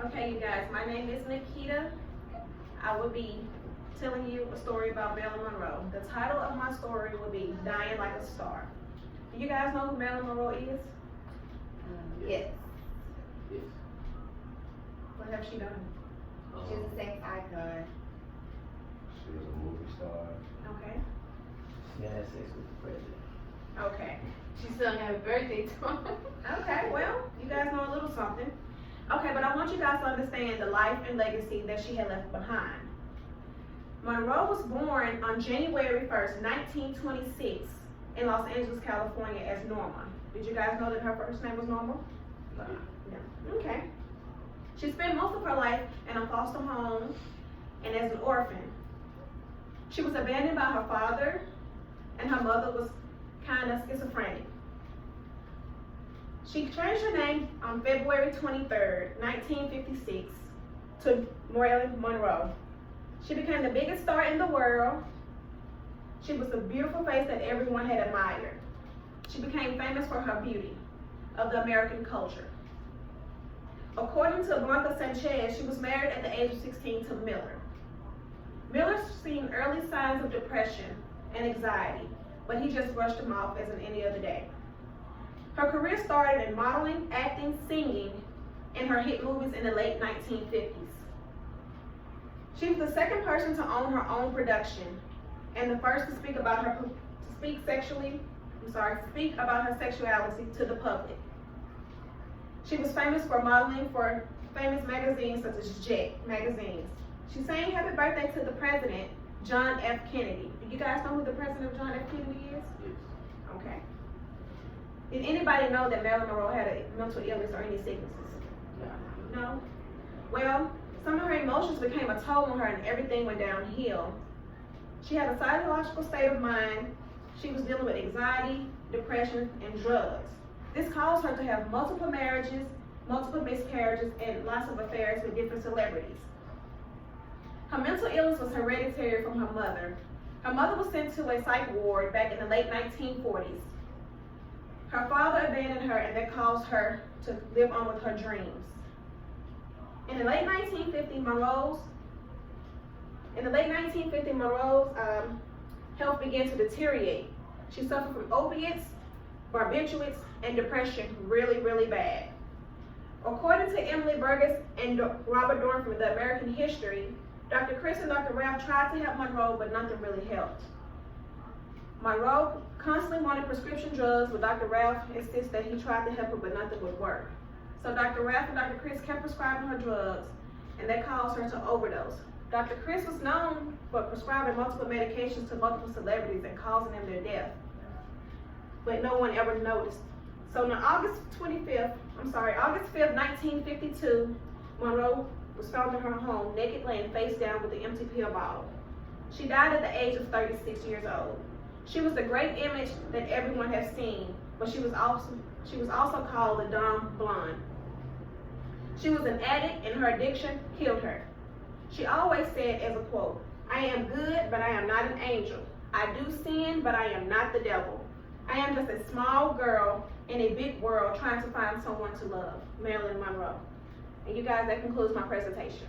Okay, you guys, my name is Nikita. I will be telling you a story about Marilyn Monroe. The title of my story will be Dying Like a Star. Do you guys know who Marilyn Monroe is? Yes. Yes. What have she done? She's a sex icon. She was a movie star. Okay. She had sex with the president. Okay. She sung happy birthday to him. Okay, well, you guys know a little something. Okay, but I want you guys to understand the life and legacy that she had left behind. Monroe was born on January 1st, 1926 in Los Angeles, California as Norma. Did you guys know that her first name was Norma? Nah. No. Okay. She spent most of her life in a foster home and as an orphan. She was abandoned by her father, and her mother was kind of schizophrenic. She changed her name on February 23rd, 1956 to Marilyn Monroe. She became the biggest star in the world. She was a beautiful face that everyone had admired. She became famous for her beauty of the American culture. According to Blanca Sanchez, she was married at the age of 16 to Miller. Miller seen early signs of depression and anxiety, but he just brushed them off as in any other day. Her career started in modeling, acting, singing, and her hit movies in the late 1950s. She was the second person to own her own production and the first to speak about her sexuality to the public. She was famous for modeling for famous magazines such as Jet magazines. She sang happy birthday to the president, John F. Kennedy. Do you guys know who the president of John F. Kennedy is? Yes. Okay. Did anybody know that Marilyn Monroe had a mental illness or any sicknesses? Nah. No? Well, some of her emotions became a toll on her and everything went downhill. She had a psychological state of mind. She was dealing with anxiety, depression, and drugs. This caused her to have multiple marriages, multiple miscarriages, and lots of affairs with different celebrities. Her mental illness was hereditary from her mother. Her mother was sent to a psych ward back in the late 1940s. Her father abandoned her, and that caused her to live on with her dreams. In the late 1950s, Monroe's health began to deteriorate. She suffered from opiates, barbiturates, and depression really, really bad. According to Emily Burgess and Robert Dorn from the American History, Dr. Chris and Dr. Ralph tried to help Monroe, but nothing really helped. Monroe constantly wanted prescription drugs, but Dr. Ralph insists that he tried to help her, but nothing would work. So Dr. Ralph and Dr. Chris kept prescribing her drugs, and that caused her to overdose. Dr. Chris was known for prescribing multiple medications to multiple celebrities and causing them their death, but no one ever noticed. So on August 5th, 1952, Monroe was found in her home, naked, laying face down with an empty pill bottle. She died at the age of 36 years old. She was the great image that everyone has seen, but she was also called the dumb blonde. She was an addict, and her addiction killed her. She always said as a quote, "I am good, but I am not an angel. I do sin, but I am not the devil. I am just a small girl in a big world trying to find someone to love." Marilyn Monroe. And you guys, that concludes my presentation.